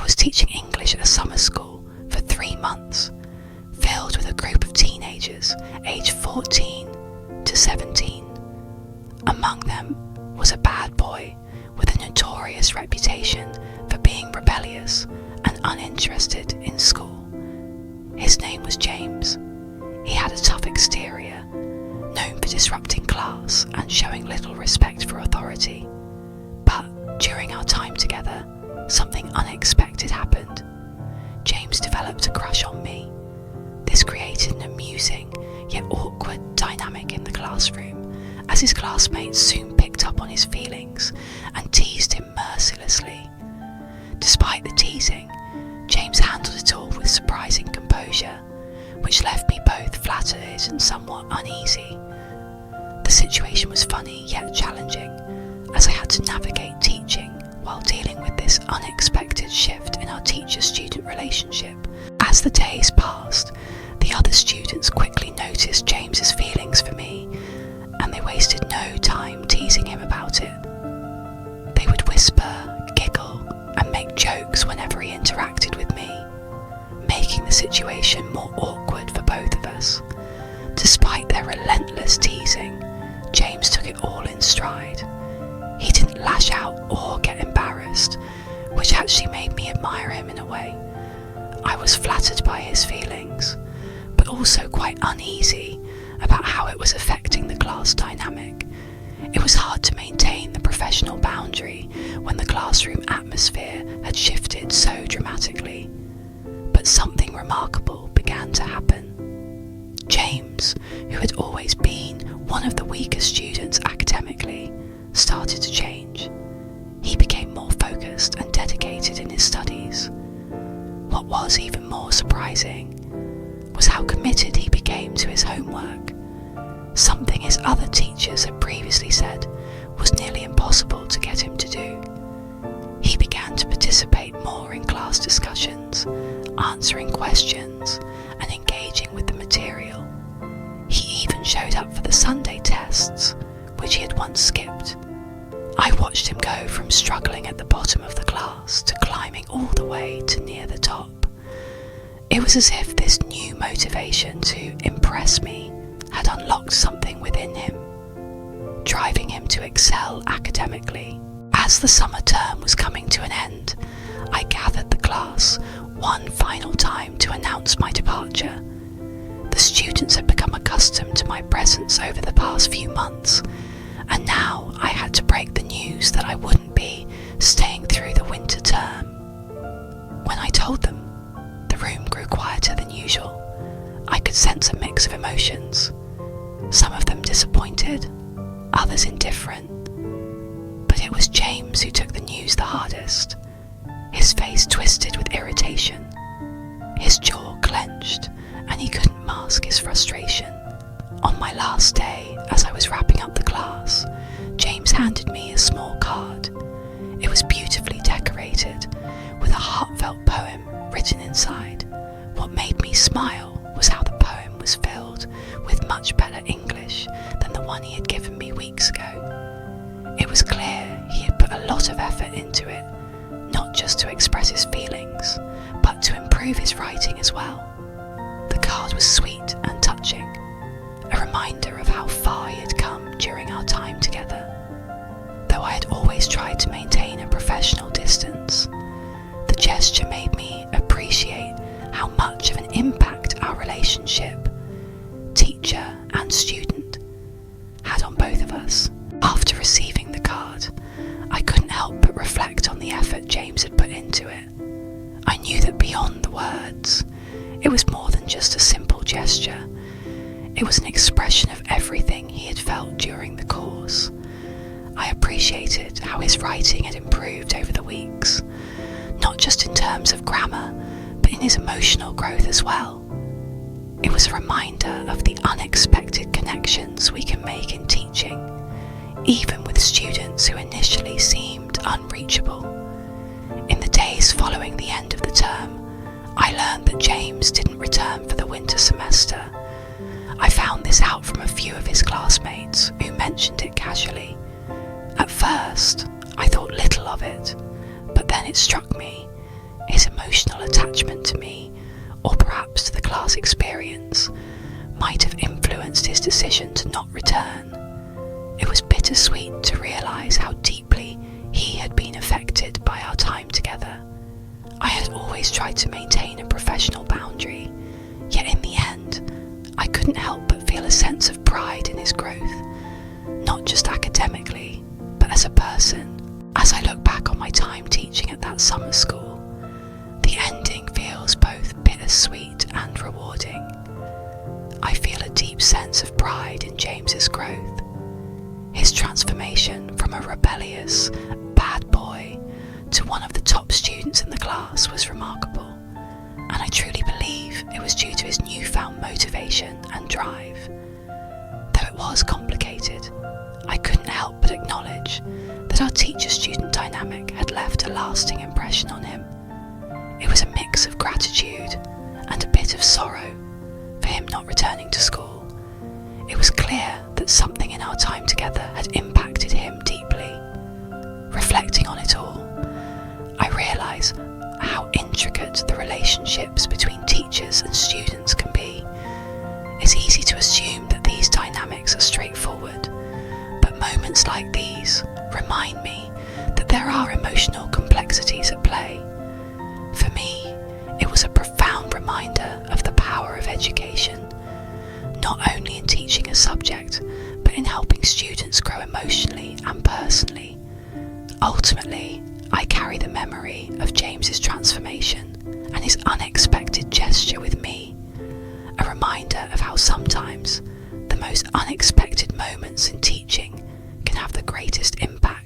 was teaching English at a summer school for 3 months, filled with a group of teenagers aged 14 to 17. Among them was a bad boy with a notorious reputation for being rebellious and uninterested in school. His name was James. He had a tough exterior, known for disrupting class and showing little respect for authority. But during our time together, something unexpected happened. James developed a crush on me. This created an amusing yet awkward dynamic in the classroom, as his classmates soon picked up on his feelings and teased him mercilessly. Despite the teasing, James handled it all with surprising composure, which left me both flattered and somewhat uneasy. The situation was funny yet challenging, as I had to navigate teaching while dealing with this unexpected shift in our teacher-student relationship. As the days passed, the other students quickly noticed James's feelings for me, and they wasted no time teasing him about it. They would whisper, giggle, and make jokes whenever he interacted with me, making the situation more awkward for both of us. Despite their relentless teasing, James took it all in stride. He didn't lash out or get embarrassed, which actually made me admire him in a way. I was flattered by his feelings, but also quite uneasy about how it was affecting the class dynamic. It was hard to maintain the professional boundary when the classroom atmosphere had shifted so dramatically. But something remarkable began to happen. James, who had always been one of the weaker students academically, started to change. He became more focused and dedicated in his studies. What was even more surprising was how committed he became to his homework, something his other teachers had previously said was nearly impossible to get him to do. He began to participate more in class discussions, answering questions and engaging with the material. He even showed up for the Sunday tests, which he had once skipped. I watched him go from struggling at the bottom of the class to climbing all the way to near the top. It was as if this new motivation to impress me had unlocked something within him, driving him to excel academically. As the summer term was coming to an end, I gathered the class one final time to announce my departure. The students had become accustomed to my presence over the past few months, and now I had to break the news that I wouldn't be staying through the winter term. When I told them, the room grew quieter than usual. I could sense a mix of emotions, some of them disappointed, others indifferent. But it was James who took the news the hardest. His face twisted with irritation, his jaw clenched, and he couldn't mask his frustration. On my last day, as I was wrapping up the class, James handed me a small card. It was beautifully decorated, with a heartfelt poem written inside. What made me smile was how the poem was filled with much better English than the one he had given me weeks ago. It was clear he had put a lot of effort into it, not just to express his feelings, but to improve his writing as well. The card was sweet and touching, a reminder of how far he had come during our time together. Though I had always tried to maintain a professional distance, the gesture made me appreciate how much of an impact our relationship, teacher and student, had on both of us. After receiving the card, I couldn't help but reflect on the effort James had put into it. I knew that beyond the words, it was more than just a simple gesture. It was an expression of everything he had felt during the course. I appreciated how his writing had improved over the weeks, not just in terms of grammar, but in his emotional growth as well. It was a reminder of the unexpected connections we can make in teaching, even with students who initially seemed unreachable. In the days following the end of the term, I learned that James didn't return for the winter semester. I found this out from a few of his classmates who mentioned it casually. At first, I thought little of it, but then it struck me. his emotional attachment to me, or perhaps to the class experience, might have influenced his decision to not return. It was bittersweet to realise how deeply he had been affected by our time together. I had always tried to maintain a professional boundary, yet in the end, I couldn't help but feel a sense of pride in his growth, not just academically, but as a person. As I look back on my time teaching at that summer school, the ending feels both bittersweet and rewarding. I feel a deep sense of pride in James's growth. His transformation from a rebellious, bad boy to one of the top students in the class was remarkable, and I truly believe it was due to his newfound motivation and drive. Though it was complicated, I couldn't help but acknowledge that our teacher-student dynamic had left a lasting impression on him. It was a mix of gratitude and a bit of sorrow for him not returning to school. It was clear that something in our time together had impacted him deeply. Reflecting on it all, I realise how intricate the relationships between teachers and students can be. It's easy to assume that these dynamics are straightforward, but moments like these remind me that there are emotional complexities at play. For me, it was a profound reminder of the power of education, not only in teaching a subject, but in helping students grow emotionally and personally. Ultimately, I carry the memory of James's transformation and his unexpected gesture with me, a reminder of how sometimes the most unexpected moments in teaching can have the greatest impact